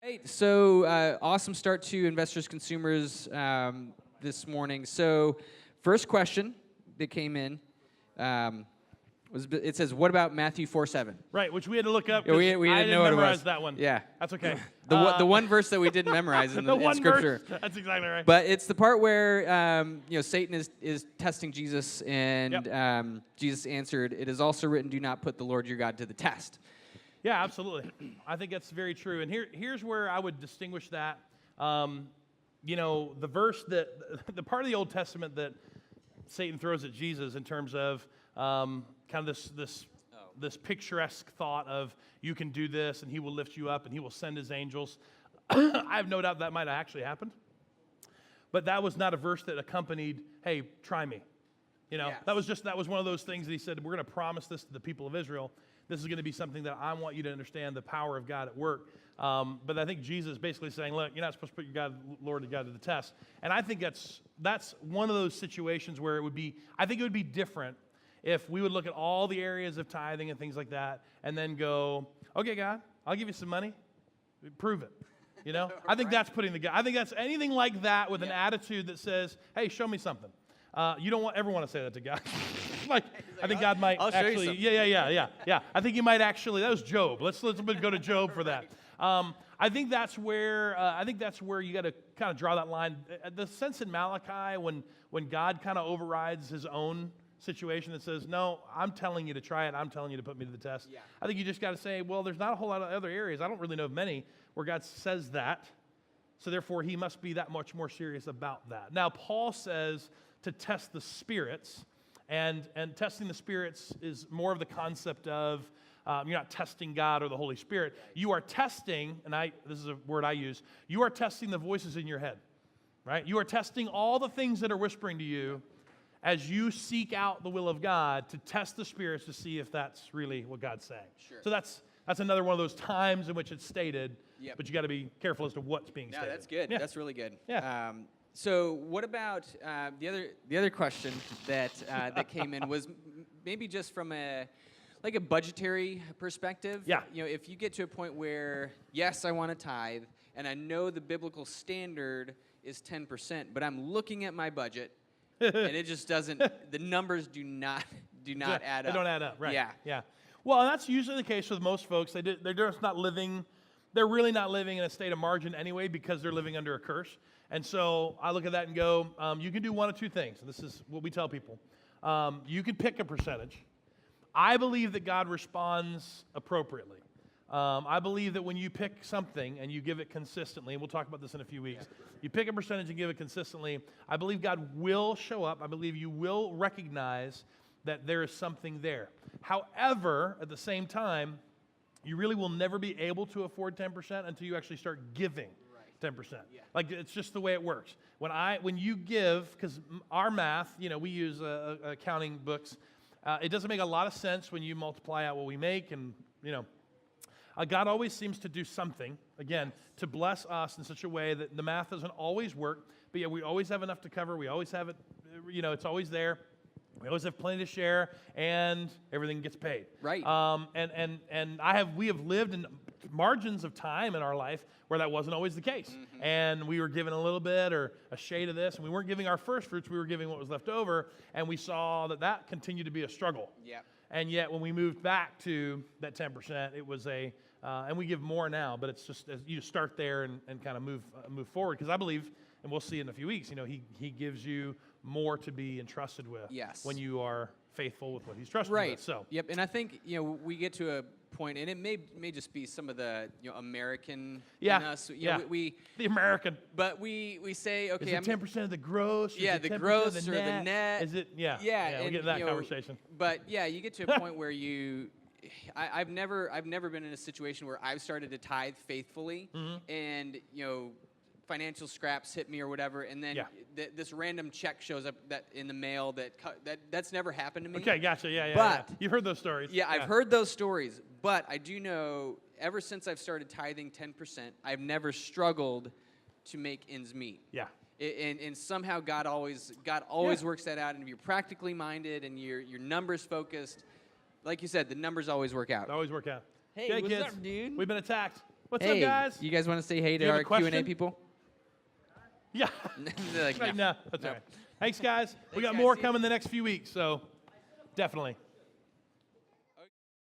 Right, so awesome start to Investors Consumers this morning. So first question that came in it says, what about Matthew 4:7? Right, which we had to look up Yeah, because we I didn't didn't know what it memorize was. that one. Yeah. That's okay. The one verse that we didn't memorize in, the in one Scripture. verse. That's exactly right. But it's the part where Satan is testing Jesus, and Yep. Jesus answered, "It is also written, do not put the Lord your God to the test." Yeah, absolutely. I think that's very true. And here's where I would distinguish that. The verse the part of the Old Testament that Satan throws at Jesus in terms of kind of this picturesque thought of you can do this and he will lift you up and he will send his angels. I have no doubt that might have actually happened. But that was not a verse that accompanied, hey, try me. Yes. That was one of those things that he said, we're going to promise this to the people of Israel. This is going to be something that I want you to understand the power of God at work. But I think Jesus is basically saying, look, you're not supposed to put Lord God to the test. And I think that's one of those situations where I think it would be different if we would look at all the areas of tithing and things like that and then go, okay, God, I'll give you some money. Prove it. I think that's putting the God. I think that's anything like that with an attitude that says, hey, show me something. You don't ever want to say that to God. I think God might actually. Yeah. I think he might actually. That was Job. Let's go to Job for that. I think that's where you got to kind of draw that line. The sense in Malachi when God kind of overrides his own situation that says, no, I'm telling you to try it. I'm telling you to put me to the test. Yeah. I think you just got to say, well, there's not a whole lot of other areas. I don't really know of many where God says that. So therefore, he must be that much more serious about that. Now, Paul says to test the spirits, and testing the spirits is more of the concept of you're not testing God or the Holy Spirit. You are testing, and this is a word I use, you are testing the voices in your head, right? You are testing all the things that are whispering to you as you seek out the will of God to test the spirits to see if that's really what God's saying. Sure. So that's another one of those times in which it's stated, but you got to be careful as to what's being stated. No, that's good. Yeah. That's really good. Yeah. So what about the other question that came in was maybe just from a budgetary perspective. Yeah. If you get to a point where, yes, I want to tithe, and I know the biblical standard is 10%, but I'm looking at my budget, and it just doesn't. The numbers do not add up. They don't add up, right? Yeah. Well, and that's usually the case with most folks. They're just not living. They're really not living in a state of margin anyway because they're living under a curse. And so I look at that and go, you can do one of two things. And this is what we tell people. You can pick a percentage. I believe that God responds appropriately. I believe that when you pick something and you give it consistently, and we'll talk about this in a few weeks, you pick a percentage and give it consistently, I believe God will show up. I believe you will recognize that there is something there. However, at the same time, you really will never be able to afford 10% until you actually start giving 10%. Yeah. Like, it's just the way it works. When you give, because our math, we use accounting books, it doesn't make a lot of sense when you multiply out what we make, and God always seems to do something, again, to bless us in such a way that the math doesn't always work, but yeah, we always have enough to cover. We always have it, it's always there. We always have plenty to share, and everything gets paid. Right. We have lived in margins of time in our life where that wasn't always the case. Mm-hmm. And we were given a little bit or a shade of this, and we weren't giving our first fruits, we were giving what was left over, and we saw that continued to be a struggle. Yeah. And yet when we moved back to that 10%, it was and we give more now, but it's just you start there and kind of move forward, because I believe, and we'll see in a few weeks, he gives you more to be entrusted with when you are faithful with what he's trusted with. So. Yep, and I think we get to a point, and it may just be some of the American in us. The American. But we say, okay, is it 10% of the gross? Yeah, the gross or the net. Is it? Yeah, we'll get to that conversation. But yeah, you get to a point where I've never been in a situation where I've started to tithe faithfully, and financial scraps hit me or whatever, and then this random check shows up in the mail that's never happened to me. Okay, gotcha. Yeah. But you've heard those stories. Yeah, I've heard those stories, but I do know ever since I've started tithing 10%, I've never struggled to make ends meet. Yeah. And somehow God always works that out, and if you're practically minded and you're numbers focused, like you said, the numbers always work out. They always work out. Hey, what's kids, up, dude? We've been attacked. What's hey, up, guys? You guys want to say hey to you have our a Q&A question? people? Yeah. They're like, Right no. now. That's all right. Thanks, guys. We Thanks, got guys. more See you. coming the next few weeks, so definitely.